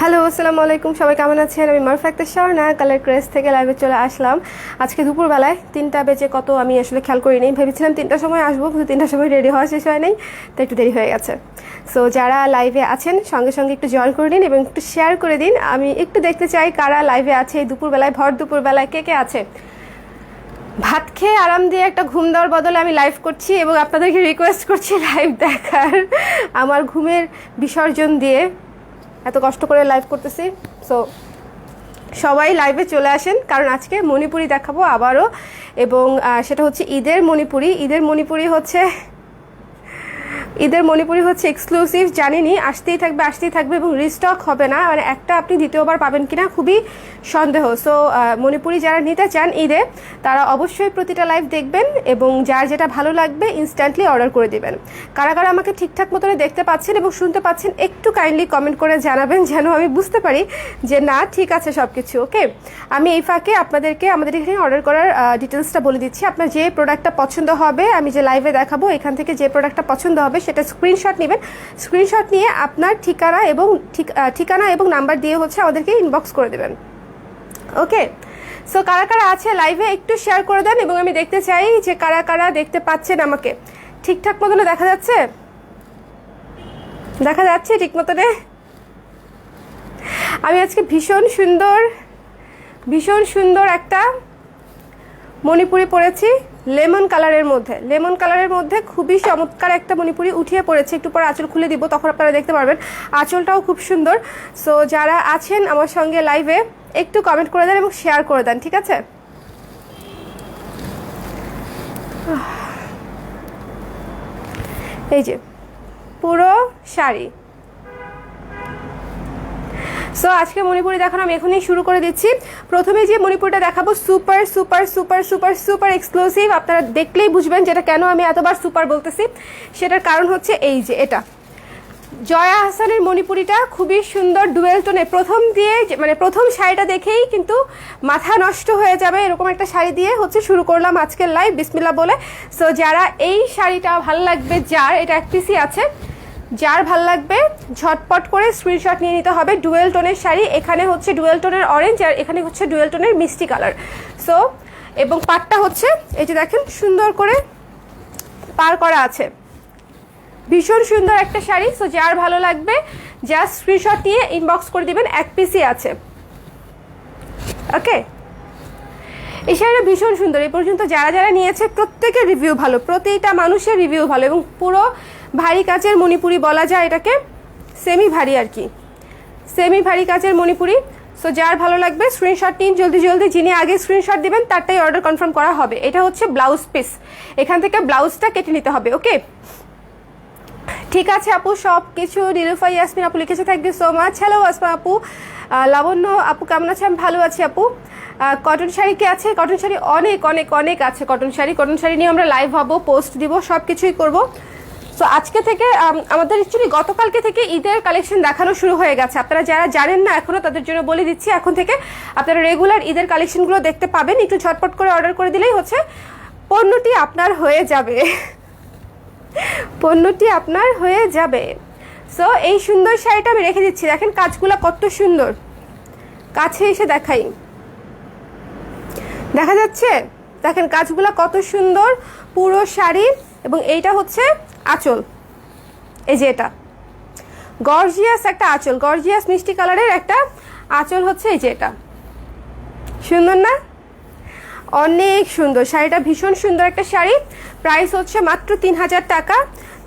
Hello, আসসালামু আলাইকুম। সবাই কেমন আছেন? আমি মারুফা আক্তার স্বর্ণা কালার ক্রেস থেকে লাইভে চলে আসলাম। আজকে দুপুরবেলায় 3টা বেজে কত আমি আসলে খেয়াল করিনি। ভেবেছিলাম 3টার সময় আসবো, কিন্তু 3টার সময় রেডি হওয়া শেষ হয় নাই, তো একটু দেরি হয়ে গেছে। সো যারা লাইভে আছেন সঙ্গে সঙ্গে একটু জয়েন করে নিন এবং একটু শেয়ার করে দিন। আমি একটু দেখতে চাই কারা লাইভে আছে এই দুপুরবেলায়, ভর দুপুরবেলায় কে কে আছে। ভাত খেয়ে আরাম দিয়ে একটা ঘুম দেওয়ার বদলে আমি লাইভ করছি এবং আপনাদেরকে রিকোয়েস্ট করছি লাইভ দেখার। আমার ঘুমের বিসর্জন দিয়ে এত কষ্ট করে লাইভ করতেছি। সো সবাই লাইভে চলে আসেন, কারণ আজকে মণিপুরি দেখাবো আবারও, এবং সেটা হচ্ছে ঈদের মণিপুরি। ঈদের মণিপুরি হচ্ছে এক্সক্লুসিভ, জানিনি, আসতেই থাকবে এবং রিস্টক হবে না, মানে একটা আপনি দ্বিতীয়বার পাবেন কিনা খুবই সন্দেহ। সো মণিপুরি যারা নিতে চান ঈদে, তারা অবশ্যই প্রতিটা লাইভ দেখবেন এবং যার যেটা ভালো লাগবে ইনস্ট্যান্টলি অর্ডার করে দিবেন। কারা কারা আমাকে ঠিকঠাক মতনে দেখতে পাচ্ছেন এবং শুনতে পাচ্ছেন একটু কাইন্ডলি কমেন্ট করে জানাবেন, যেন আমি বুঝতে পারি যে না ঠিক আছে সব কিছু ওকে। আমি এই ফাঁকে আপনাদেরকে আমাদের এখানে অর্ডার করার ডিটেলসটা বলে দিচ্ছি। আপনার যে প্রোডাক্টটা পছন্দ হবে, আমি যে লাইভে দেখাবো এখান থেকে যে প্রোডাক্টটা পছন্দ হবে সেটা স্ক্রিনশট নেবেন। স্ক্রিনশট নিয়ে আপনার ঠিকানা এবং নাম্বার দিয়ে হচ্ছে আমাদেরকে ইনবক্স করে দেবেন ওকে। সো কারা কারা আছে লাইভে একটু শেয়ার করে দেন এবং আমি দেখতে চাই যে কারা কারা দেখতে পাচ্ছেন আমাকে। ঠিকঠাক মতনে দেখা যাচ্ছে ঠিক মতনে? আমি আজকে ভীষণ সুন্দর একটা মণিপুরি পরেছি লেমন কালারের মধ্যে খুবই চমৎকার একটা মণিপুরি উঠিয়ে পড়েছে। একটু পরে আঁচল খুলে দিব, তখন আপনারা দেখতে পারবেন আঁচলটাও খুব সুন্দর। সো যারা আছেন আমার সঙ্গে লাইভে একটু কমেন্ট করে দেন এবং শেয়ার করে দেন, ঠিক আছে? এই যে পুরো শাড়ি। সো আজকে মণিপুরি দেখানো আমি এখনই শুরু করে দিচ্ছি। প্রথমে যে মণিপুরিটা দেখাবো super super super super super exclusive. আপনারা দেখলেই বুঝবেন যেটা কেন আমি এতবার সুপার বলতেছি। সেটার কারণ হচ্ছে এই যে এটা জয়া আহসানের মণিপুরিটা খুবই সুন্দর ডুয়েল টোনে। প্রথম শাড়িটা দেখেই কিন্তু মাথা নষ্ট হয়ে যাবে, এরকম একটা শাড়ি দিয়ে হচ্ছে শুরু করলাম আজকের লাইভ বিসমিল্লাহ বলে। সো যারা এই শাড়িটা ভালো লাগবে, যার এটা এক পিসি আছে, যার ভাল লাগবে ঝটপট করে স্ক্রিনশট নিয়ে নিতে হবে। ডুয়েল টোনের শাড়ি, এখানে হচ্ছে ডুয়েল টোনের অরেঞ্জ আর এখানে হচ্ছে ডুয়েল টোনের মিষ্টি কালার। সো এবং পাটটা হচ্ছে এই যে দেখেন সুন্দর করে পার করা আছে, ভীষণ সুন্দর একটা শাড়ি। সো যার ভালো লাগবে জাস্ট স্ক্রিনশট নিয়ে ইনবক্স করে দিবেন, এক পিসি আছে ওকে। এই শাড়িটা ভীষণ সুন্দর। এই পর্যন্ত যারা যারা নিয়েছে প্রত্যেকের রিভিউ ভালো, প্রতিটা মানুষের রিভিউ ভালো এবং পুরো ভারী কাচের মণিপুরি বলা যায় এটাকে, সেমি ভারী আর কি, সেমি ভারী কাচের মণিপুরি। সো যার ভালো লাগবে স্ক্রিনশট নিন জলদি, যিনি আগে স্ক্রিনশট দিবেন তারটাই অর্ডার কনফার্ম করা হবে। এটা হচ্ছে ব্লাউজ পিস, এখান থেকে ব্লাউজটা কেটে নিতে হবে ওকে। ঠিক আছে আপু, সব কিছু নিরুফা ইয়াসমিন আপু লিখেছে, thank you so much. Hello Asma আপু, লাবণ্য আপু কেমন আছে? আমি ভালো আছি আপু। কটন শাড়ি কি আছে? কটন শাড়ি অনেক অনেক অনেক আছে। কটন শাড়ি নিয়ে আমরা লাইভ হব, পোস্ট দিব, সব কিছুই করবো। সো আজকে থেকে আমাদের অ্যাকচুয়ালি গতকালকে থেকে ঈদের কালেকশন দেখানো শুরু হয়ে গেছে। আপনারা যারা জানেন না এখনো তাদের জন্য বলে দিচ্ছি, এখন থেকে আপনারা রেগুলার ঈদের কালেকশনগুলো দেখতে পাবেন। একটু ঝটপট করে অর্ডার করে দিলেই হচ্ছে পণ্যটি আপনার হয়ে যাবে। সো এই সুন্দর শাড়িটা আমি রেখে দিচ্ছি, দেখেন কাজগুলো কত সুন্দর, কাছে এসে দেখাই, দেখা যাচ্ছে দেখেন কাজগুলো কত সুন্দর পুরো শাড়ি। এবং এইটা হচ্ছে আঁচল, এই যে এটা গর্জিয়াস একটা আঁচল, গর্জিয়াস মিষ্টি কালারের একটা আঁচল হচ্ছে এই যে এটা, সুন্দর না? অনেক সুন্দর শাড়িটা, ভীষণ সুন্দর একটা শাড়ি। প্রাইস হচ্ছে মাত্র 3000 টাকা।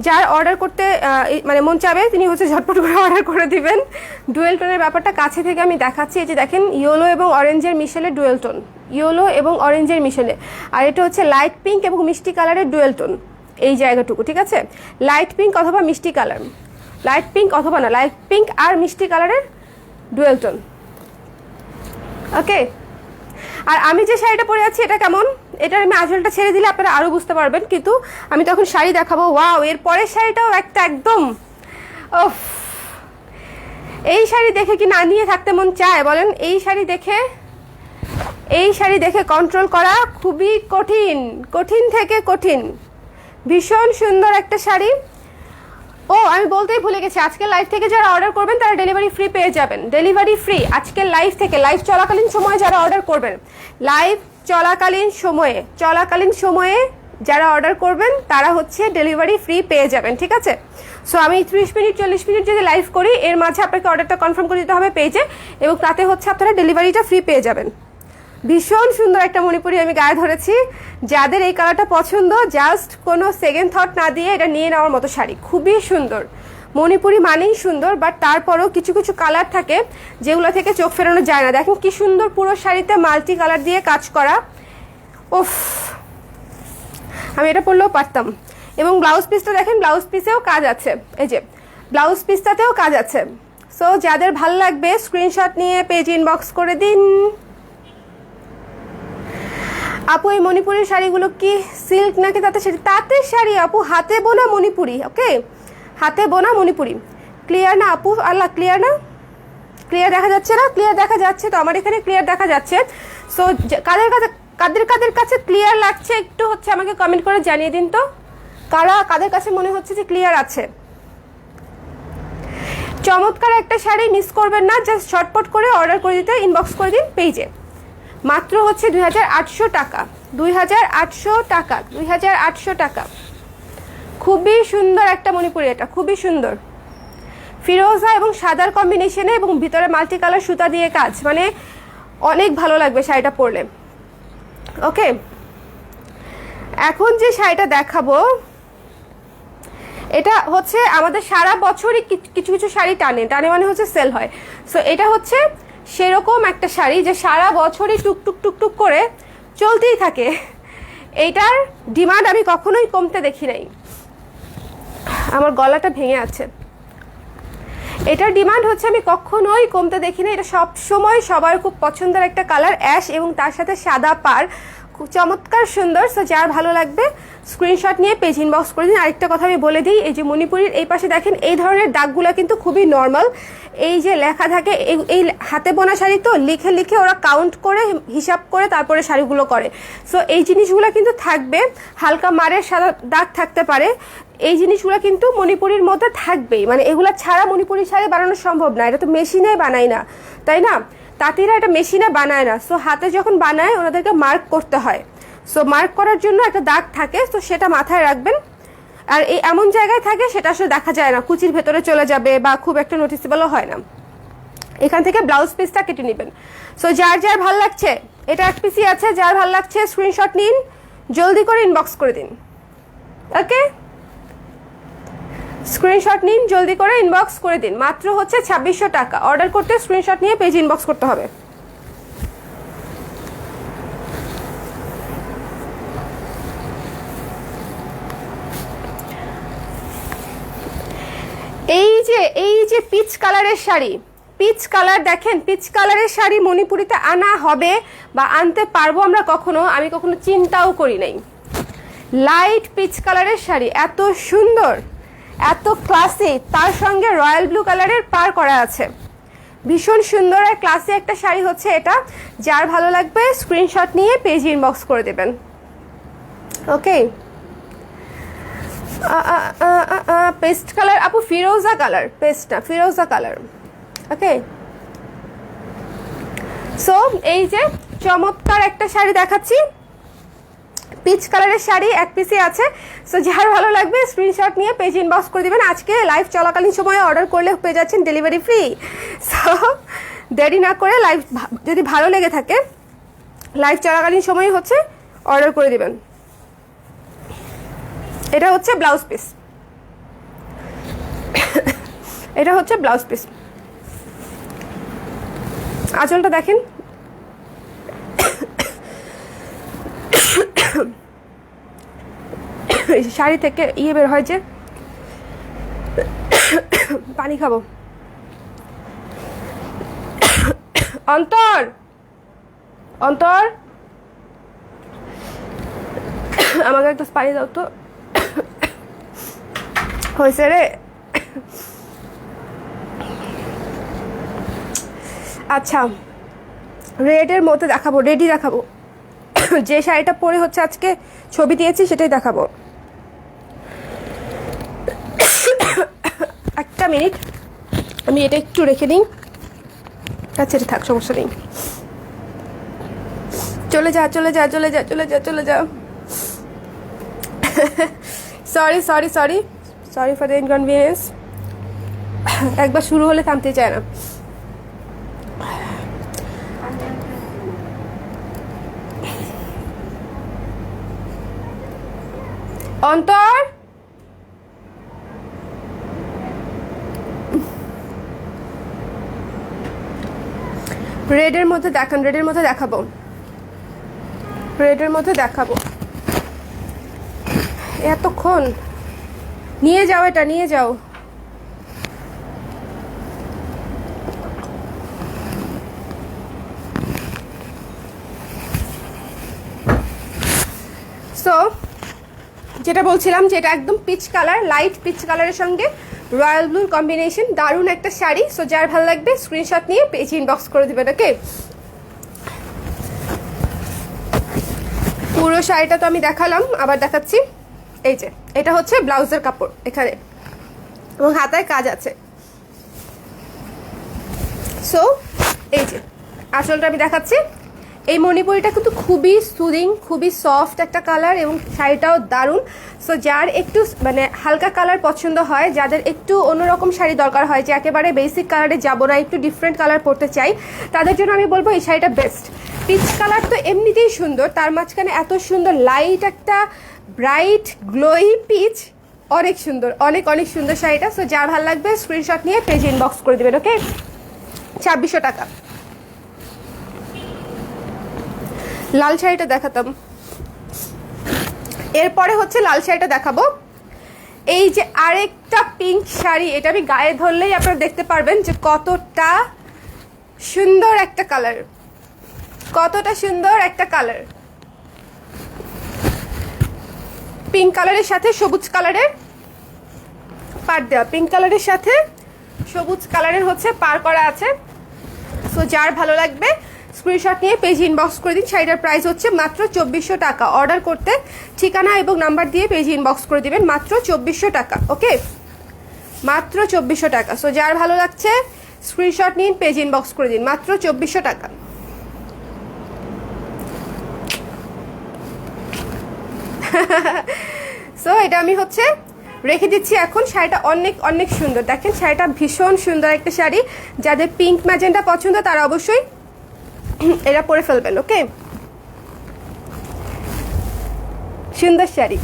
যার অর্ডার করতে মানে মন চাবে তিনি হচ্ছে ঝটপট করে অর্ডার করে দিবেন। ডুয়েল টোনের ব্যাপারটা কাছে থেকে আমি দেখাচ্ছি, এই যে দেখেন ইয়েলো এবং অরেঞ্জের মিশেলে ডুয়েল টোন, ইয়েলো এবং অরেঞ্জের মিশেলে, আর এটা হচ্ছে লাইট পিঙ্ক এবং মিষ্টি কালারের ডুয়েল টোন এই জায়গাটুকু, ঠিক আছে? লাইট পিঙ্ক অথবা মিষ্টি কালার, লাইট পিঙ্ক আর মিষ্টি কালারের ডুয়েল টোন ওকে। আর আমি যে শাড়িটা পরে আছি এটা কেমন, এটার আমি আঁচলটা ছেড়ে দিলে আপনারা আরও বুঝতে পারবেন, কিন্তু আমি তখন শাড়ি দেখাবো। ওয়াও, এর পরের শাড়িটাও একটা একদম এই শাড়ি দেখে কি না নিয়ে থাকতে মন চায় বলেন? এই শাড়ি দেখে কন্ট্রোল করা খুবই কঠিন থেকে কঠিন। ভীষণ সুন্দর একটা শাড়ি, ও আমি বলতেই ভুলে গেছি, আজকের লাইভ থেকে যারা অর্ডার করবেন তারা ডেলিভারি ফ্রি পেয়ে যাবেন। ডেলিভারি ফ্রি আজকের লাইভ থেকে, লাইভ চলাকালীন সময়ে যারা অর্ডার করবেন, লাইভ চলাকালীন সময়ে যারা অর্ডার করবেন তারা হচ্ছে ডেলিভারি ফ্রি পেয়ে যাবেন, ঠিক আছে? সো আমি 30 মিনিট 40 মিনিট যদি লাইভ করি, এর মাঝে আপনাকে অর্ডারটা কনফার্ম করে দিতে হবে পেজে, এবং তাতে হচ্ছে আপনারা ডেলিভারিটা ফ্রি পেয়ে যাবেন। ভীষণ সুন্দর একটা মণিপুরি আমি গায়ে ধরেছি। যাদের এই কালারটা পছন্দ, জাস্ট কোনো সেকেন্ড থট না দিয়ে এটা নিয়ে নেওয়ার মতো শাড়ি, খুবই সুন্দর। মণিপুরি মানেই সুন্দর, বাট তারপরেও কিছু কিছু কালার থাকে যেগুলো থেকে চোখ ফেরানো যায় না। দেখেন কি সুন্দর পুরো শাড়িতে মাল্টি কালার দিয়ে কাজ করা। উফ, আমি এটা পরলেও পারতাম। এবং ব্লাউজ পিসটা দেখেন, ব্লাউজ পিসেও কাজ আছে, এই যে ব্লাউজ পিসটাতেও কাজ আছে। সো যাদের ভাল লাগবে স্ক্রিনশট নিয়ে পেজ ইনবক্স করে দিন। আপু এই মণিপুরের শাড়িগুলো কি সিল্ক নাকি তাঁতের শাড়ি আপু, হাতে বোনা মণিপুরি। ওকে, হাতে বোনা মণিপুরি। ক্লিয়ার না আপু? আল্লাহ, ক্লিয়ার না? ক্লিয়ার দেখা যাচ্ছে না? ক্লিয়ার দেখা যাচ্ছে তো, আমার এখানে ক্লিয়ার দেখা যাচ্ছে। সো কাদের কাছে ক্লিয়ার লাগছে একটু হচ্ছে আমাকে কমেন্ট করে জানিয়ে দিন তো, কাদের কাছে মনে হচ্ছে যে ক্লিয়ার আছে। চমৎকার একটা শাড়ি মিস করবেন না, জাস্ট ঝটপট করে অর্ডার করে দিতে ইনবক্স করে দিন পেজে। মাত্র হচ্ছে 2800 টাকা, 2800 টাকা, 2800 টাকা। খুবই সুন্দর একটা মণিপুরি, এটা খুবই সুন্দর। ফিরোজা এবং সাদার কম্বিনেশনে এবং ভিতরে মাল্টি কালার সুতা দিয়ে কাজ, মানে অনেক ভালো লাগবে শাড়িটা পরলে। ওকে, এখন যে শাড়িটা দেখাবো এটা হচ্ছে আমাদের সারা বছরই কিছু কিছু শাড়ি টানে মানে হচ্ছে সেল হয়। সো এটা হচ্ছে সেরকম একটা শাড়ি যে সারা বছরই টুকটুক টুকটুক করে চলতেই থাকে। এইটার ডিমান্ড আমি কখনোই কমতে দেখি নাই। আমার গলাটা ভেঙে আছে। এটার ডিমান্ড হচ্ছে আমি কখনোই কমতে দেখি না। এটা সব সময় সবার খুব পছন্দের একটা কালার, অ্যাশ এবং তার সাথে সাদা পার, খুব চমৎকার সুন্দর। সো যার ভালো লাগবে স্ক্রিনশট নিয়ে পেজ ইনবক্স করে দিন। আরেকটা কথা আমি বলে দিই, এই যে মণিপুরির এই পাশে দেখেন এই ধরনের দাগগুলো কিন্তু খুবই নর্মাল। এই যে লেখা থাকে, এই হাতে বোনা শাড়ি তো লিখে লিখে ওরা কাউন্ট করে হিসাব করে তারপরে শাড়িগুলো করে। সো এই জিনিসগুলো কিন্তু থাকবে, হালকা মারের সাদা দাগ থাকতে পারে, এই জিনিসগুলো কিন্তু মণিপুরির মধ্যে থাকবেই। মানে এগুলো ছাড়া মণিপুরি শাড়ি বানানো সম্ভব না, এটা তো মেশিনে বানায় না, তাই না? তাঁতিরা এটা মেশিনে বানায় না। সো হাতে যখন বানায় ওনাদেরকে মার্ক করতে হয়। সো মার্ক করার জন্য একটা দাগ থাকে, তো সেটা মাথায় রাখবেন। আর এই এমন জায়গায় থাকে সেটা আসলে দেখা যায় না, কুচির ভেতরে চলে যাবে বা খুব একটা নোটিসেবলও হয় না। এখান থেকে ব্লাউজ পিসটা কেটে নেবেন। সো যার যার ভাল লাগছে, এটা এক পিসই আছে, যার ভাল লাগছে স্ক্রিনশট নিন, জলদি করে ইনবক্স করে দিন। ওকে, স্ক্রিনশট নিন, জলদি করে ইনবক্স করে দিন। মাত্র হচ্ছে 2600 টাকা। অর্ডার করতে স্ক্রিনশট নিয়ে পেজ ইনবক্স করতে হবে। এই যে পিচ কালারের শাড়ি, পিচ কালার দেখেন, পিচ কালারের শাড়ি মণিপুরিতে আনা হবে বা আনতে পারবো আমরা কখনো, আমি কখনো চিন্তাও করি নাই। লাইট পিচ কালারের শাড়ি, এত সুন্দর, এত ক্লাসি, তার সঙ্গে রয়্যাল ব্লু কালারের পার করা আছে। ভীষণ সুন্দর আর ক্লাসি একটা শাড়ি হচ্ছে এটা। যার ভালো লাগবে স্ক্রিনশট নিয়ে পেজ ইনবক্স করে দেবেন। ওকে, পেস্ট কালার আপু, ফিরোজা কালার, পেস্ট না, ফিরোজা কালার। ওকে, সো এই যে চমৎকার একটা শাড়ি দেখাচ্ছি, পিচ কালারের শাড়ি এক পিসে আছে। সো যার ভালো লাগবে স্ক্রিনশট নিয়ে পেজ ইনবক্স করে দিবেন। আজকে লাইভ চলাকালীন সময়ে অর্ডার করলে পেয়ে যাচ্ছেন ডেলিভারি ফ্রি। সো দেরি না করে, লাইভ যদি ভালো লেগে থাকে লাইভ চলাকালীন সময় হচ্ছে অর্ডার করে দিবেন। এটা হচ্ছে ব্লাউজ পিস, এটা হচ্ছে ব্লাউজ পিস। আঁচলটা দেখেন, শাড়ি থেকে ইয়ে বের হয় যে, পানি খাবো। অন্তর, অন্তর আমাকে একটা পানি দাও তো। হয়েছে রে। আচ্ছা, রেডের মধ্যে দেখাবো, রেডি দেখাবো। যে শাড়িটা পরে হচ্ছে আজকে ছবি দিয়েছি সেটাই দেখাবো। একটা মিনিট, আমি এটা একটু রেখে নিই। আচ্ছা এটা থাক, সমস্যা নেই। চলে যা চলে যা চলে যা চলে যা চলে যা। Sorry sorry sorry sorry for the inconvenience. একবার শুরু হলে থামতে চায় না। অন্তর, রেডের মধ্যে দেখান, রেডের মধ্যে দেখাবো, রেডের মধ্যে দেখাবো। এতক্ষণ নিয়ে যাও, এটা নিয়ে যাও। সো যেটা বলছিলাম যে এটা একদম পিচ কালার, লাইট পিচ কালারের সঙ্গে রয়্যাল ব্লুর কম্বিনেশন, দারুণ একটা শাড়ি। সো যার ভালো লাগবে স্ক্রিনশট নিয়ে পেজ ইনবক্স করে দিবেন। ওকে, পুরো শাড়িটা তো আমি দেখালাম, আবার দেখাচ্ছি। এই যে এটা হচ্ছে ব্লাউজের কাপড় এখানে, এবং হাতায় কাজ আছে। সো এই যে আঁচলটা আমি দেখাচ্ছি। এই মণিপুরিটা কিন্তু খুবই সুদিং, খুবই সফট একটা কালার, এবং শাড়িটাও দারুণ। সো যার একটু মানে হালকা কালার পছন্দ হয়, যাদের একটু অন্যরকম শাড়ি দরকার হয়, যে একেবারে বেসিক কালারে যাবো না, একটু ডিফারেন্ট কালার পরতে চাই, তাদের জন্য আমি বলবো এই শাড়িটা বেস্ট। পিচ কালার তো এমনিতেই সুন্দর, তার মাঝখানে এত সুন্দর লাইট একটা ব্রাইট গ্লোই পিচ, অনেক সুন্দর, অনেক অনেক সুন্দর শাড়িটা। সো যার ভালো লাগবে স্ক্রিনশট নিয়ে পেজ ইনবক্স করে দেবেন। ওকে, 2600 টাকা। লাল শাড়িটা দেখাতাম, এরপরে হচ্ছে লাল শাড়িটা দেখাবো। এই যে আরেকটা পিঙ্ক শাড়ি, এটা আমি গায়ে ধরলেই আপনারা দেখতে পারবেন যে কতটা সুন্দর একটা কালার, কতটা সুন্দর একটা কালার। পিঙ্ক কালারের সাথে সবুজ কালারের পার দেওয়া, পিঙ্ক কালারের সাথে সবুজ কালারের হচ্ছে পার করা আছে। সো যার ভালো লাগবে স্ক্রিনশট নিয়ে পেজ ইনবক্স করে দিন। শাড়িটার প্রাইস হচ্ছে মাত্র 2400 টাকা। অর্ডার করতে ঠিকানা এবং নাম্বার দিয়ে পেজ ইনবক্স করে দিবেন, মাত্র 2400 টাকা। ওকে, মাত্র 2400 টাকা। সো যার ভালো লাগছে স্ক্রিনশট নিন, পেজ ইনবক্স করে দিন, মাত্র 2400 টাকা। সো এটা আমি হচ্ছে রেখে দিচ্ছি এখন। শাড়িটা অনেক অনেক সুন্দর, দেখেন শাড়িটা ভীষণ সুন্দর একটা শাড়ি। যাদের পিঙ্ক ম্যাজেন্টা পছন্দ তারা অবশ্যই এটা পরে ফেলবেন। ওকে, সুন্দর শাড়ি।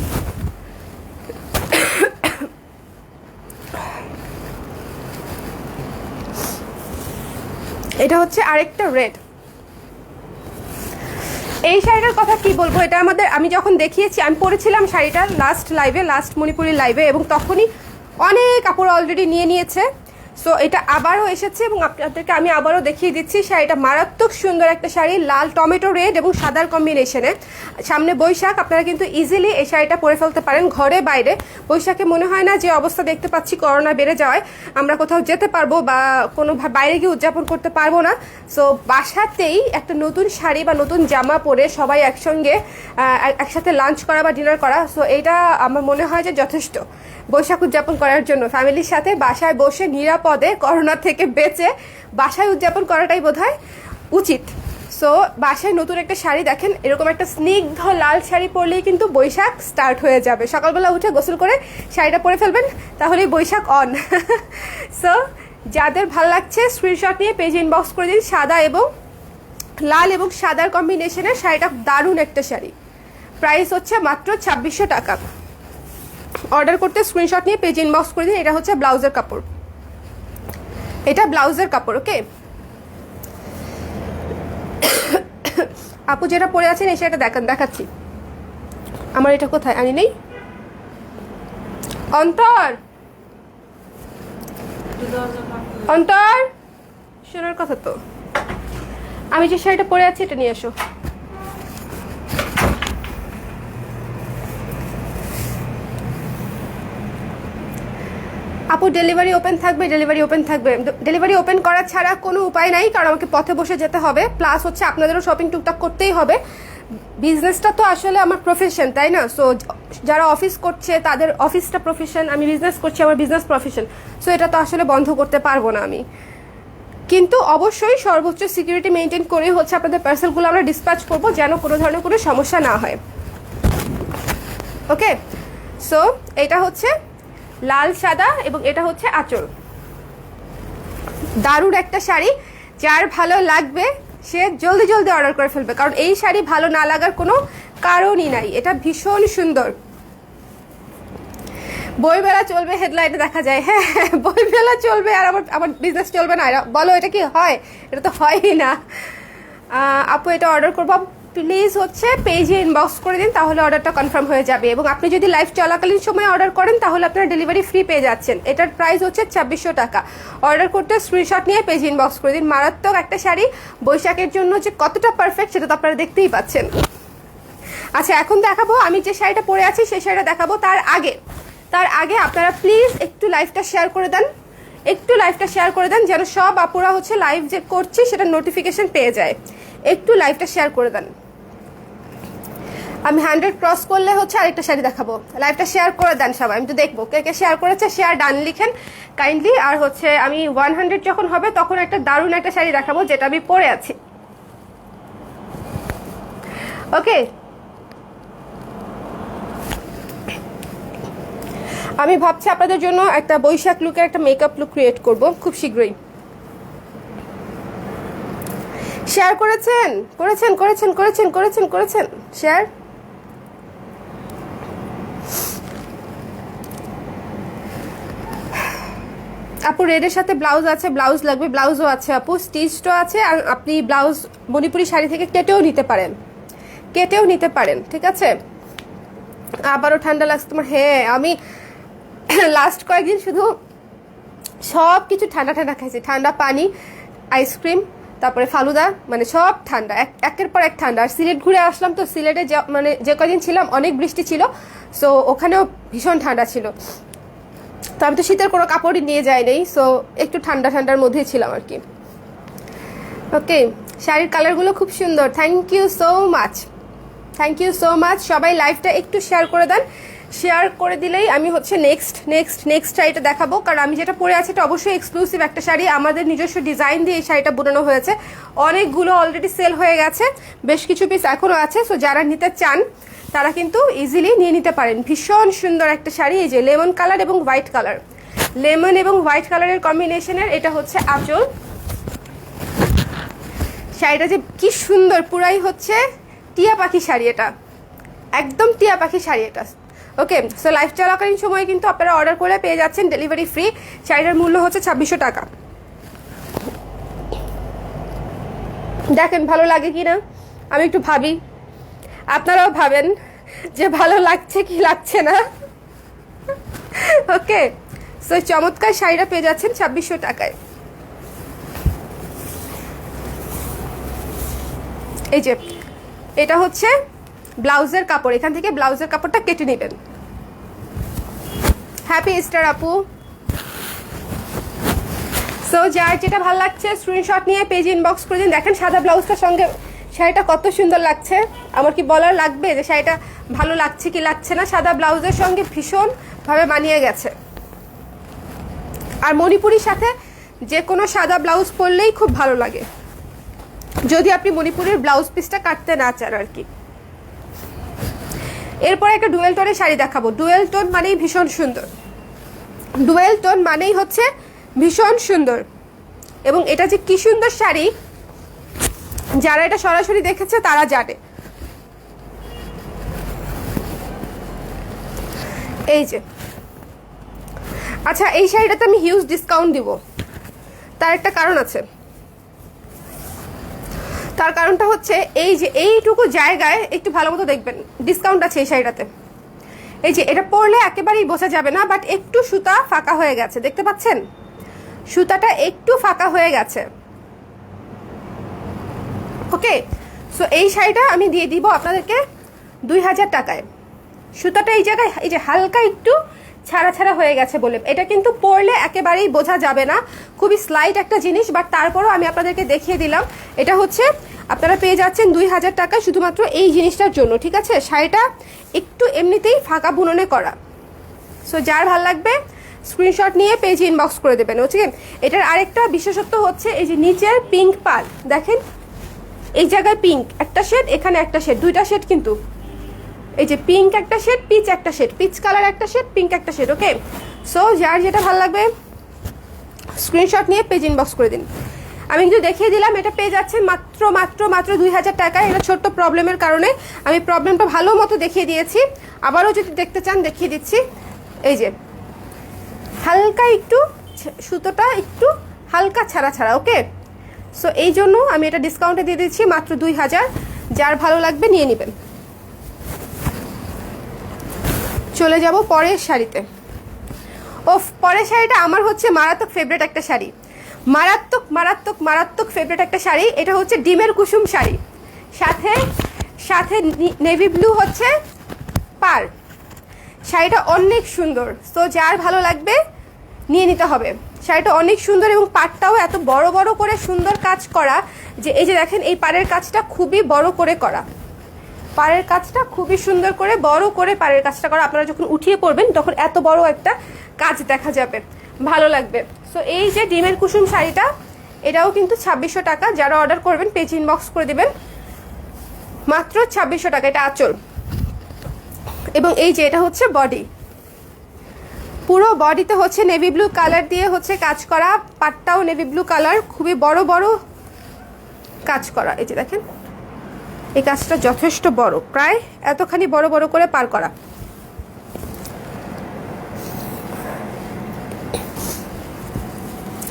এটা হচ্ছে আরেকটা রেড। এই শাড়িটার কথা কি বলবো, এটা আমাদের, আমি যখন দেখিয়েছি, আমি পরেছিলাম শাড়িটা লাস্ট লাইভে, লাস্ট মণিপুরি লাইভে, এবং তখনই অনেক কাপড় অলরেডি নিয়ে নিয়েছে। সো এটা আবারও এসেছে এবং আপনাদেরকে আমি আবারও দেখিয়ে দিচ্ছি। শাড়িটা মারাত্মক সুন্দর একটা শাড়ি, লাল টমেটো রেড এবং সাদার কম্বিনেশনে। সামনে বৈশাখ, আপনারা কিন্তু ইজিলি এই শাড়িটা পরে ফেলতে পারেন ঘরে বাইরে। বৈশাখে মনে হয় না যে অবস্থা দেখতে পাচ্ছি করোনা বেড়ে যাওয়ায় আমরা কোথাও যেতে পারবো বা কোনো বাইরে গিয়ে উদযাপন করতে পারবো না। সো বাসাতেই একটা নতুন শাড়ি বা নতুন জামা পরে সবাই একসঙ্গে একসাথে লাঞ্চ করা বা ডিনার করা, সো এইটা আমার মনে হয় যে যথেষ্ট বৈশাখ উদযাপন করার জন্য। ফ্যামিলির সাথে বাসায় বসে নিরাপদে করোনা থেকে বেঁচে বাসায় উদযাপন করাটাই বোধহয় উচিত। সো বাসায় নতুন একটা শাড়ি দেখেন, এরকম একটা স্নিগ্ধ লাল শাড়ি পরলেই কিন্তু বৈশাখ স্টার্ট হয়ে যাবে। সকালবেলা উঠে গোসল করে শাড়িটা পরে ফেলবেন, তাহলেই বৈশাখ অন। সো যাদের ভাল লাগছে স্ক্রিনশট নিয়ে পেজ ইনবক্স করে দিন। সাদা এবং লাল এবং সাদার কম্বিনেশনের শাড়িটা দারুণ একটা শাড়ি। প্রাইস হচ্ছে মাত্র 2600 টাকা। অর্ডার করতে স্ক্রিনশট নিয়ে পেজ ইনবক্স করে দিন। এটা হচ্ছে ব্লাউজের কাপড়, এটা ব্লাউজের কাপড়। ওকে, আপু যেটা পরে আছেন এই শাড়িটা দেখাচ্ছি। আমার এটা কোথায়, আনি নেই। অন্তর, অন্তর শোনার কথা তো, আমি যে শাড়িটা পরে আছি এটা নিয়ে এসো। আপু ডেলিভারি ওপেন থাকবে, ডেলিভারি ওপেন থাকবে। ডেলিভারি ওপেন করা ছাড়া কোনো উপায় নাই, কারণ আমাকে পথে বসে যেতে হবে, প্লাস হচ্ছে আপনাদেরও শপিং টুকটাক করতেই হবে। বিজনেসটা তো আসলে আমার প্রফেশন, তাই না? সো যারা অফিস করছে তাদের অফিসটা প্রফেশন, আমি বিজনেস করছি আমার বিজনেস প্রফেশন, সো এটা তো আসলে বন্ধ করতে পারবো না আমি। কিন্তু অবশ্যই সর্বোচ্চ সিকিউরিটি মেনটেন করে হচ্ছে আপনাদের পার্সেলগুলো আমরা ডিসপ্যাচ করবো, যেন কোনো ধরনের কোনো সমস্যা না হয়। ওকে, সো এটা হচ্ছে লাল সাদা এবং এটা হচ্ছে আঁচল। দারুণ একটা শাড়ি, যার ভালো লাগবে সে জলদি জলদি অর্ডার করে ফেলবে, কারণ এই শাড়ি ভালো না লাগার কোনো কারণই নাই। এটা ভীষণ সুন্দর। বইমেলা চলবে হেডলাইনে দেখা যায়, হ্যাঁ বইমেলা চলবে আর আমার বিজনেস চলবে না, বলো এটা কি হয়? এটা তো হয়ই না। আপু এটা অর্ডার করবো, প্লিজ হচ্ছে পেজে ইনবক্স করে দিন, তাহলে অর্ডারটা কনফার্ম হয়ে যাবে। এবং আপনি যদি লাইভ চলাকালীন সময় অর্ডার করেন তাহলে আপনারা ডেলিভারি ফ্রি পেয়ে যাচ্ছেন। এটার প্রাইস হচ্ছে 2600 টাকা। অর্ডার করতে স্ক্রিনশট নিয়ে পেজে ইনবক্স করে দিন। মারাত্মক একটা শাড়ি, বৈশাখের জন্য যে কতটা পারফেক্ট সেটা তো আপনারা দেখতেই পাচ্ছেন। আচ্ছা, এখন দেখাবো আমি যে শাড়িটা পরে আছি সেই শাড়িটা দেখাবো। তার আগে আপনারা প্লিজ একটু লাইভটা শেয়ার করে দেন, একটু লাইভটা শেয়ার করে দেন, যেন সব আপুরা হচ্ছে লাইভ যে করছি সেটা নোটিফিকেশন পেয়ে যায়। একটু লাইভটা শেয়ার করে দেন। আমি 100 ক্রস করলে হচ্ছে আরেকটা শাড়ি দেখাবো। লাইভটা শেয়ার করে দেন সবাই, আমি তো দেখবো কে কে শেয়ার করেছে। শেয়ার ডান লিখেন কাইন্ডলি। আর হচ্ছে আমি 100 যখন হবে তখন একটা দারুণ একটা শাড়ি দেখাবো যেটা আমি পরে আছি। ওকে, আমি ভাবছি আপনাদের জন্য একটা বৈশাখ লুকের একটা মেকআপ লুক ক্রিয়েট করব খুব শীঘ্রই। শেয়ার করেছেন করেছেন করেছেন করেছেন করেছেন করেছেন শেয়ার। আপু রেডের সাথে ব্লাউজ আছে, ব্লাউজ লাগবে, ব্লাউজও আছে আপু, স্টিচও আছে। আর আপনি ব্লাউজ মণিপুরি শাড়ি থেকে কেটেও নিতে পারেন, ঠিক আছে। আবারও ঠান্ডা লাগছে তোমার? হ্যাঁ, আমি লাস্ট কয়েকদিন শুধু সব কিছু ঠান্ডা ঠান্ডা খাইছি। ঠান্ডা পানি, আইসক্রিম, তারপরে ফালুদা, মানে সব ঠান্ডা, একের পর এক ঠান্ডা। আর সিলেট ঘুরে আসলাম, তো সিলেটে মানে যে কদিন ছিলাম অনেক বৃষ্টি ছিল, সো ওখানেও ভীষণ ঠান্ডা ছিল। তো আমি তো শীতের কোনো কাপড়ই নিয়ে যাই নাই, সো একটু ঠান্ডার মধ্যেই ছিলাম আর কি। ওকে, শাড়ির কালারগুলো খুব সুন্দর। Thank you so much. সবাই লাইভটা একটু শেয়ার করে দেন। শেয়ার করে দিলেই আমি হচ্ছে নেক্সট শাড়িটা দেখাবো। কারণ আমি যেটা পরে আছি এটা অবশ্যই এক্সক্লুসিভ একটা শাড়ি, আমাদের নিজস্ব ডিজাইন দিয়ে এই শাড়িটা বোনানো হয়েছে। অনেকগুলো অলরেডি সেল হয়ে গেছে, বেশ কিছু পিস এখনও আছে। সো যারা নিতে চান তারা কিন্তু ইজিলি নিয়ে নিতে পারেন। ভীষণ সুন্দর একটা শাড়ি, এই যে লেমন কালার এবং হোয়াইট কালার, লেমন এবং হোয়াইট কালারের কম্বিনেশনের এটা হচ্ছে আঁচল। শাড়িটা যে কি সুন্দর, পুরাই হচ্ছে টিয়া পাখি শাড়ি, এটা একদম টিয়া পাখি শাড়ি এটা। ওকে, সো লাইভ চলাকালীন সময় কিন্তু আপনারা অর্ডার করে পেয়ে যাচ্ছেন ডেলিভারি ফ্রি। শাড়িটার মূল্য হচ্ছে 2600 টাকা। দেখেন ভালো লাগে কি না, আমি একটু ভাবি, আপনারাও ভাবেন যে ভালো লাগছে কি লাগছে না। ওকে, সো চমৎকার শাড়িটা পেয়ে যাচ্ছেন 2600 টাকায়। এই যে এটা হচ্ছে ব্লাউজের কাপড়, এখান থেকে ব্লাউজের কাপড়টা কেটে নেবেন। হ্যাপি ইস্টার আপু। সো যার যেটা ভালো লাগছে স্ক্রিনশট নিয়ে পেজ ইনবক্স করে দিন। দেখেন সাদা ব্লাউজটার সঙ্গে শাড়িটা কত সুন্দর লাগছে। আমার কি বলার লাগবে যে শাড়িটা ভালো লাগছে কি লাগছে না? সাদা ব্লাউজের সঙ্গে ভীষণভাবে মানিয়ে গেছে। আর মণিপুরির সাথে যে কোনো সাদা ব্লাউজ পরলেই খুব ভালো লাগে, যদি আপনি মণিপুরের ব্লাউজ পিসটা কাটতে না চান আর কি। এরপরে একটা ডুয়েল টোনের শাড়ি দেখাবো। ডুয়েল টোন মানেই ভীষণ সুন্দর, ডুয়েল টোন মানেই হচ্ছে ভীষণ সুন্দর। এবং এটা যে কি সুন্দর শাড়ি, যারা এটা সরাসরি দেখেছে তারা জানে। এই যে, আচ্ছা এই শাড়িটাতে আমি হিউজ ডিসকাউন্ট দিব, তার একটা কারণ আছে। তার কারণটা হচ্ছে এই যে এইটুকু জায়গায় একটু ভালো মতো দেখবেন, ডিসকাউন্ট আছে এই শাড়িটাতে। এই যে এটা পরলে একেবারেই বোঝা যাবে না, বাট একটু সুতা ফাঁকা হয়ে গেছে, দেখতে পাচ্ছেন সুতাটা একটু ফাঁকা হয়ে গেছে। ওকে, সো এই শাড়িটা আমি দিয়ে দিব আপনাদেরকে 2000 টাকায়। সুতাটা এই জায়গায় এই যে হালকা একটু ছাড়া হয়ে গেছে বলে, এটা কিন্তু পরলে একেবারেই বোঝা যাবে না, খুবই স্লাইট একটা জিনিস, বাট তারপরও আমি আপনাদেরকে দেখিয়ে দিলাম। এটা হচ্ছে আপনারা পেয়ে যাচ্ছেন 2000 টাকা শুধুমাত্র এই জিনিসটার জন্য, ঠিক আছে। শাড়িটা একটু এমনিতেই ফাঁকা বুননে করা। সো যার ভালো লাগবে স্ক্রিনশট নিয়ে পেজে ইনবক্স করে দেবেন, ওকে। এটার আরেকটা বিশেষত্ব হচ্ছে এই যে নিচের পিঙ্ক পাল দেখেন, এই জায়গায় পিঙ্ক একটা শেড, এখানে একটা শেড, দুইটা শেড কিন্তু, এই যে পিঙ্ক একটা শেড, পিচ একটা শেড, পিচ কালার একটা শেড, পিঙ্ক একটা শেড, ওকে। সো যার যেটা ভালো লাগবে স্ক্রিনশট নিয়ে পেজ ইনবক্স করে দিন। আমি কিন্তু দেখিয়ে দিলাম, এটা পেয়ে যাচ্ছে মাত্র মাত্র মাত্র 2000 টাকায়। এটা ছোট্ট প্রবলেমের কারণে আমি প্রবলেমটা ভালো মতো দেখিয়ে দিয়েছি, আবারও যদি দেখতে চান দেখিয়ে দিচ্ছি। এই যে হালকা একটু সুতোটা একটু হালকা ছাড়া ছাড়া, ওকে। সো এই জন্য আমি এটা ডিসকাউন্টে দিয়ে দিচ্ছি মাত্র 2000। যার ভালো লাগবে নিয়ে নেবেন। চলে যাব পরের শাড়িতে। পরের শাড়িটা আমার হচ্ছে মারাত্মক ফেভারিট একটা শাড়ি, মারাত্মক মারাত্মক মারাত্মক ফেভারিট একটা শাড়ি। এটা হচ্ছে ডিমের কুসুম শাড়ি, সাথে সাথে নেভি ব্লু হচ্ছে পার। শাড়িটা অনেক সুন্দর, সো যার ভালো লাগবে নিয়ে নিতে হবে। শাড়িটা অনেক সুন্দর এবং পাড়টাও এত বড় বড় করে সুন্দর কাজ করা, যে এই যে দেখেন এই পাড়ের কাজটা খুবই বড় করে করা, পাড়ের কাজটা খুবই সুন্দর করে বড় করে পাড়ের কাজটা করা। আপনারা যখন উঠিয়ে পড়বেন তখন এত বড় একটা কাজ দেখা যাবে, ভালো লাগবে। সো এই যে ডিমের কুসুম শাড়িটা, এটাও কিন্তু 2600 টাকা। যারা অর্ডার করবেন পেজ ইনবক্স করে দেবেন, মাত্র 2600 টাকা। এটা আঁচল এবং এই যে এটা হচ্ছে বডি, পুরো বডিতে হচ্ছে নেভি ব্লু কালার দিয়ে হচ্ছে কাজ করা, পাটটাও নেভি ব্লু কালার, খুবই বড় বড় কাজ করা। এই যে দেখেন এই কাজটা যথেষ্ট বড়, প্রায় এতখানি বড় বড় করে পার করা।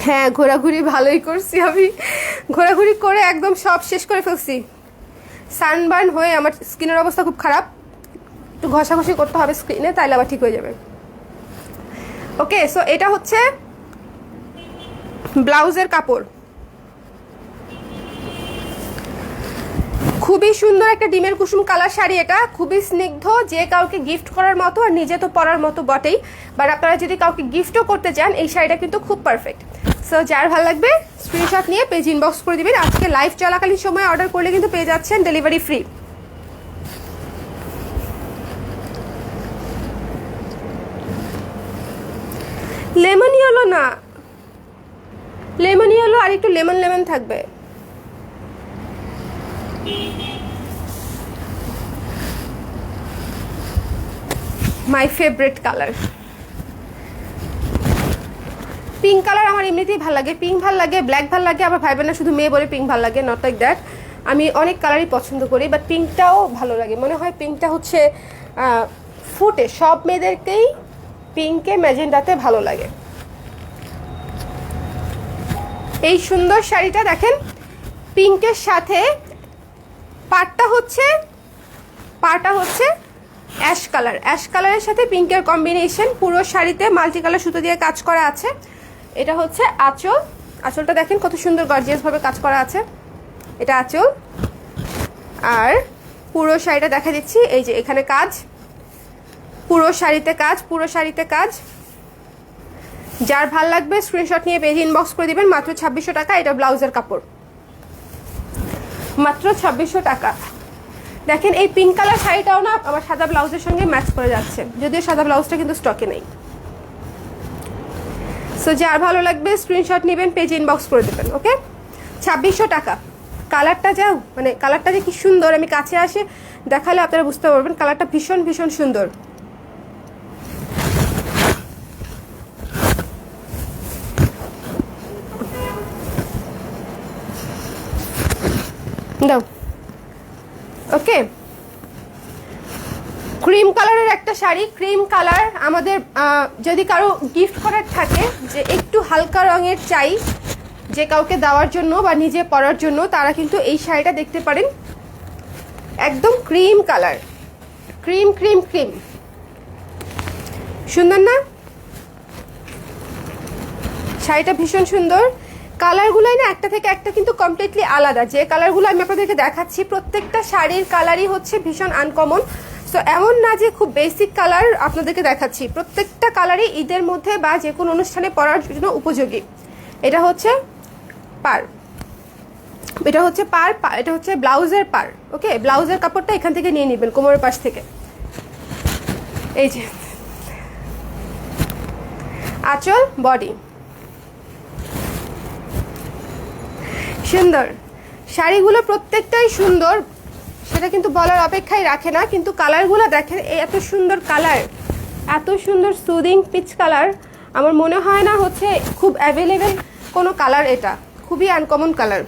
হ্যাঁ ঘোরাঘুরি ভালোই করছি আমি, ঘোরাঘুরি করে একদম সব শেষ করে ফেলছি। সানবার্ন হয়ে আমার স্কিনের অবস্থা খুব খারাপ, একটু ঘষাঘষি করতে হবে স্কিনে, তাইলে আবার ঠিক হয়ে যাবে। ওকে, সো এটা হচ্ছে ব্লাউজের কাপড়, খুবই সুন্দর একটা ডিমের কুসুম কালার শাড়ি। এটা খুবই স্নিগ্ধ, যে কাউকে গিফট করার মতো আর নিজে তো পরার মতো বটেই, বাট আপনারা যদি কাউকে গিফটও করতে চান এই শাড়িটা কিন্তু খুব পারফেক্ট। সো যার ভালো লাগবে স্ক্রিনশট নিয়ে পেজ ইনবক্স করে দিবেন। আজকে লাইভ চলাকালীন সময় অর্ডার করলে কিন্তু পেয়ে যাচ্ছেন ডেলিভারি ফ্রি। লেমন ইয়েলো না, লেমন ইয়েলো আর একটু লেমন লেমন থাকবে। My favourite colour pink colour. আমার এমনিতেই ভালো লাগে, পিঙ্ক ভালো লাগে, ব্ল্যাক ভালো লাগে। আবার ভাই বোনের শুধু মেয়ে বলে পিঙ্ক ভালো লাগে, নট লাইক দ্যাট। আমি অনেক কালারই পছন্দ করি, বাট পিঙ্কটাও ভালো লাগে। মনে হয় পিঙ্কটা হচ্ছে ফুটে, সব মেয়েদেরকেই পিঙ্কে ম্যাজেন্ডাতে ভালো লাগে। এই সুন্দর শাড়িটা দেখেন, পিঙ্কের সাথে পাড়টা হচ্ছে অ্যাশ কালার, অ্যাশ কালারের সাথে পিঙ্কের কম্বিনেশন। পুরো শাড়িতে মাল্টি কালার সুতো দিয়ে কাজ করা আছে। এটা হচ্ছে আঁচল, আঁচলটা দেখেন কত সুন্দর গর্জিয়াস ভাবে কাজ করা আছে। এটা আঁচল, আর পুরো শাড়িটা দেখা দিচ্ছি। এই যে এখানে কাজ, পুরো শাড়িতে কাজ, পুরো শাড়িতে কাজ। যার ভাল লাগবে স্ক্রিনশট নিয়ে পেজ ইনবক্স করে দিবেন, মাত্র 2600 টাকা। এটা ব্লাউজের কাপড়, মাত্র 2600 টাকা। দেখেন এই পিঙ্ক কালার শাড়িটাও না আমার সাদা ব্লাউজের সঙ্গে ম্যাচ করে যাচ্ছে, যদিও সাদা ব্লাউজটা কিন্তু স্টকে নেই। সো যার ভালো লাগবে স্ক্রিনশট নেবেন, পেজ ইনবক্স করে দেবেন, ওকে। 2600 টাকা। কালারটা যাও, মানে কালারটা যে কি সুন্দর, আমি কাছে আসে দেখালে আপনারা বুঝতে পারবেন। কালারটা ভীষণ ভীষণ সুন্দর। দাও, ওকে। ক্রিম কালারের একটা শাড়ি, ক্রিম কালার। আমাদের যদি কারো গিফট করার থাকে, যে একটু হালকা রঙের চাই যে কাউকে দেওয়ার জন্য বা নিজে পরার জন্য, তারা কিন্তু এই শাড়িটা দেখতে পারেন। একদম cream colour, cream cream cream, সুন্দর না শাড়িটা? ভীষণ সুন্দর। কালারগুলোই না একটা থেকে একটা কিন্তু কমপ্লিটলি আলাদা। যে কালারগুলো আমি আপনাদেরকে দেখাচ্ছি প্রত্যেকটা শাড়ির কালারই হচ্ছে ভীষণ আনকমন। সো এমন না যে খুব বেসিক কালার আপনাদেরকে দেখাচ্ছি, প্রত্যেকটা কালারই ঈদের মধ্যে বা যে কোনো অনুষ্ঠানে পরার জন্য উপযোগী। এটা হচ্ছে পার, এটা হচ্ছে পার, এটা হচ্ছে ব্লাউজের পার। ওকে, ব্লাউজের কাপড়টা এখান থেকে নিয়ে নেবেন কোমরের পাশ থেকে। এই যে আঁচল, বডি, সুন্দর। শাড়িগুলো প্রত্যেকটাই সুন্দর, সেটা কিন্তু বলার অপেক্ষাই রাখে না। কিন্তু কালারগুলো দেখেন, এত সুন্দর কালার, এত সুন্দর সুদিং পিচ কালার। আমার মনে হয় না হচ্ছে খুব অ্যাভেলেবেল কোনো কালার, এটা খুবই আনকমন কালার।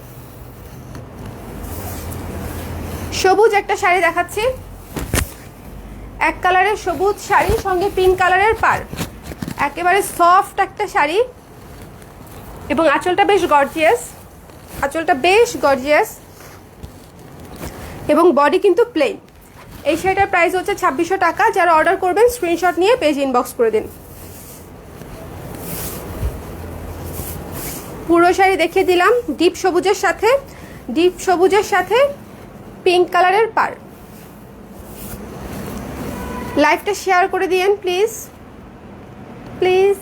সবুজ একটা শাড়ি দেখাচ্ছি, এক কালারের সবুজ শাড়ি, সঙ্গে পিঙ্ক কালারের পার, একেবারে সফট একটা শাড়ি। এবং আঁচলটা বেশ গর্জিয়াস, আঁচলটা বেশ গর্জিয়াস, এবং বডি কিন্তু প্লেন। এই শাড়িটার প্রাইস হচ্ছে 2600 টাকা। যারা অর্ডার করবেন স্ক্রিনশট নিয়ে পেজ ইনবক্স করে দিন। পুরো শাড়ি দেখিয়ে দিলাম, ডিপ সবুজের সাথে, ডিপ সবুজের সাথে পিঙ্ক কালারের পার। লাইভটা শেয়ার করে দিয়েন প্লিজ প্লিজ।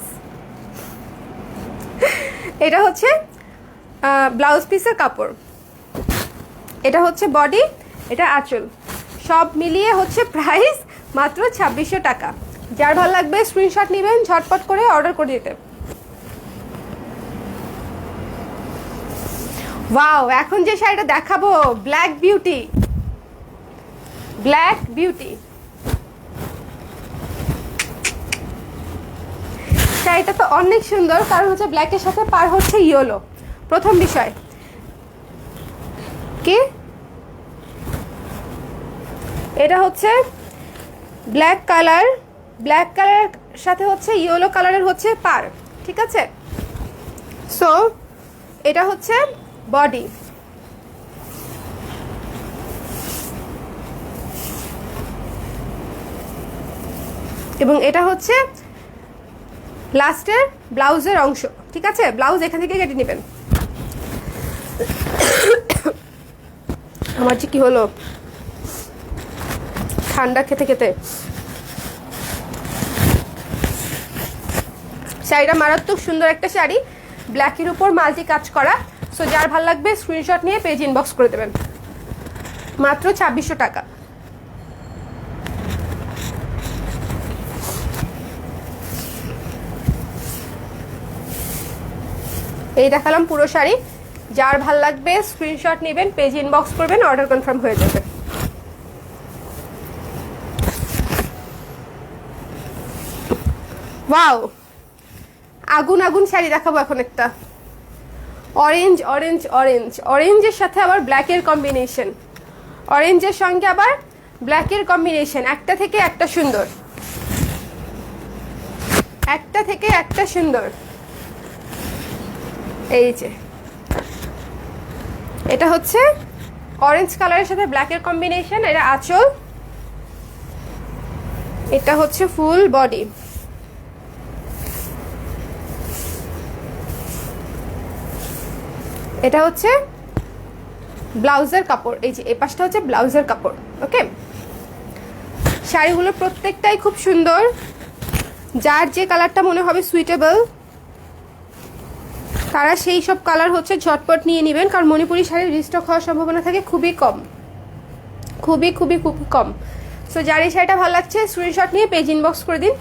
এটা হচ্ছে ব্লাউজ পিসের কাপড়, এটা হচ্ছে বডি, এটা আঁচল, সব মিলিয়ে হচ্ছে প্রাইস মাত্র 2600 টাকা। যার ভালো লাগবে স্ক্রিনশট নেবেন, ঝটপট করে অর্ডার করে দিতে। ওয়াও, এখন যে শাড়িটা দেখাবো, ব্ল্যাক বিউটি, ব্ল্যাক বিউটি। শাড়িটা তো অনেক সুন্দর, কারণ হচ্ছে ব্ল্যাকের সাথে পার হচ্ছে ইয়েলো। প্রথম বিষয় কি, এটা হচ্ছে ব্ল্যাক কালার, ব্ল্যাক কালারের সাথে হচ্ছে ইয়েলো কালারের হচ্ছে পার, ঠিক আছে। সো এটা হচ্ছে বডি, এবং এটা হচ্ছে লাস্টের ব্লাউজের অংশ, ঠিক আছে। ব্লাউজ এখান থেকে কেটে নেবেন। আমার যে কি হলো, ঠান্ডা খেতে খেতে। শাড়িটা মারাত্মক সুন্দর একটা শাড়ি, ব্ল্যাকের উপর মাল্টি কাজ করা। সো যার ভালো লাগবে স্ক্রিনশট নিয়ে পেজ ইনবক্স করে দেবেন, মাত্র 2600 টাকা। এই দেখালাম পুরো শাড়ি, যার ভাল লাগবে স্ক্রিনশট নেবেন, পেজ ইনবক্স করবেন, অর্ডার কনফার্ম হয়ে যাবে। ওয়াও, আগুন আগুন শাড়ি দেখাবো এখন একটা। অরেঞ্জ অরেঞ্জ অরেঞ্জ, অরেঞ্জের সাথে আবার ব্ল্যাকের কম্বিনেশন, অরেঞ্জের সঙ্গে আবার ব্ল্যাকের কম্বিনেশন, একটা থেকে একটা সুন্দর, একটা থেকে একটা সুন্দর। এই যে এটা হচ্ছে অরেঞ্জ কালারের সাথে ব্ল্যাকের কম্বিনেশন, এটা আঁচল, এটা হচ্ছে ফুল বডি। এটা হচ্ছে ব্লাউজের কাপড়, এই যে এই পাশটা হচ্ছে ব্লাউজের কাপড়। ওকে, শাড়িগুলো প্রত্যেকটাই খুব সুন্দর, যার যে কালারটা মনে হবে সুইটেবল তারা সেই সব কালার হচ্ছে ঝটপট নিয়ে নেবেন, কারণ মণিপুরি শাড়ির রিস্টক হওয়ার সম্ভাবনা থাকে খুবই কম, খুবই খুবই খুবই কম। সো যার এই শাড়িটা ভালো লাগছে স্ক্রিনশট নিয়ে পেজ ইনবক্স করে দিন।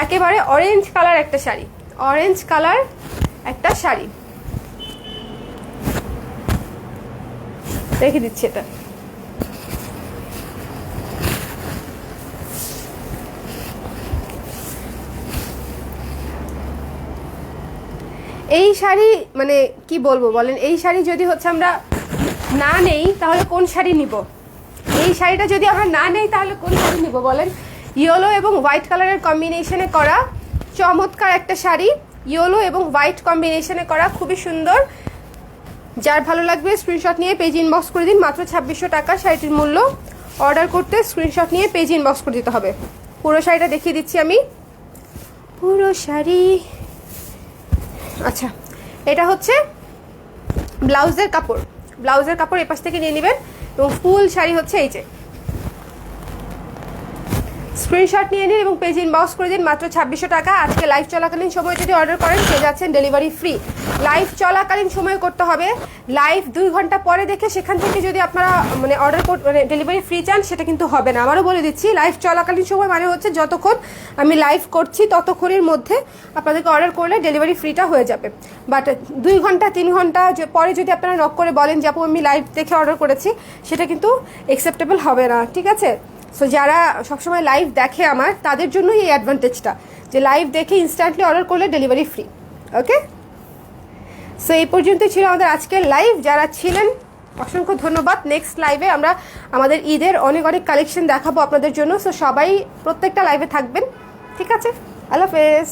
একেবারে অরেঞ্জ কালার একটা শাড়ি, অরেঞ্জ কালার একটা শাড়ি রেখে দিচ্ছি। এটা এই শাড়ি মানে কি বলবো বলেন, এই শাড়ি যদি হচ্ছে আমরা না নেই তাহলে কোন শাড়ি নিব? এই শাড়িটা যদি আমরা না নেই তাহলে কোন শাড়ি নিব বলেন? ইয়েলো এবং হোয়াইট কালারের কম্বিনেশনে করা চমৎকার একটা শাড়ি, ইয়েলো এবং হোয়াইট কম্বিনেশনে করা, খুবই সুন্দর। যার ভালো লাগবে স্ক্রিনশট নিয়ে পেজ ইনবক্স করে দিন, মাত্র 2600 টাকা শাড়িটির মূল্য। অর্ডার করতে স্ক্রিনশট নিয়ে পেজ ইনবক্স করে দিতে হবে। পুরো শাড়িটা দেখিয়ে দিচ্ছি আমি, পুরো শাড়ি। আচ্ছা, এটা হচ্ছে ব্লাউজের কাপড়, ব্লাউজের কাপড় এপাশ থেকে নিয়ে নেবেন, এবং ফুল শাড়ি হচ্ছে এই যে স্ক্রিনশট নিয়ে নিন এবং পেজ ইনবক্স করে দিন, মাত্র 2600 টাকা। আজকে লাইভ চলাকালীন সময় যদি অর্ডার করেন পেয়ে যাচ্ছেন ডেলিভারি ফ্রি। লাইভ চলাকালীন সময় করতে হবে, লাইভ 2 ঘন্টা পরে দেখে সেখান থেকে যদি আপনারা মানে অর্ডার মানে ডেলিভারি ফ্রি চান সেটা কিন্তু হবে না। আমারও বলে দিচ্ছি, লাইভ চলাকালীন সময় মানে হচ্ছে যতক্ষণ আমি লাইভ করছি ততক্ষণের মধ্যে আপনাদেরকে অর্ডার করলে ডেলিভারি ফ্রিটা হয়ে যাবে। বাট 2 ঘন্টা 3 ঘন্টা পরে যদি আপনারা নক করে বলেন যে আপু আমি লাইভ দেখে অর্ডার করেছি, সেটা কিন্তু অ্যাকসেপ্টেবল হবে না, ঠিক আছে? সো যারা সবসময় লাইভ দেখে আমার, তাদের জন্যই এই অ্যাডভান্টেজটা, যে লাইভ দেখে ইনস্ট্যান্টলি অর্ডার করলে ডেলিভারি ফ্রি। ওকে, সো এই পর্যন্তই ছিল আমাদের আজকের লাইভ। যারা ছিলেন অসংখ্য ধন্যবাদ। নেক্সট লাইভে আমরা আমাদের ঈদের অনেক অনেক কালেকশন দেখাবো আপনাদের জন্য। সো সবাই প্রত্যেকটা লাইভে থাকবেন, ঠিক আছে? আল্লাহ হাফেজ।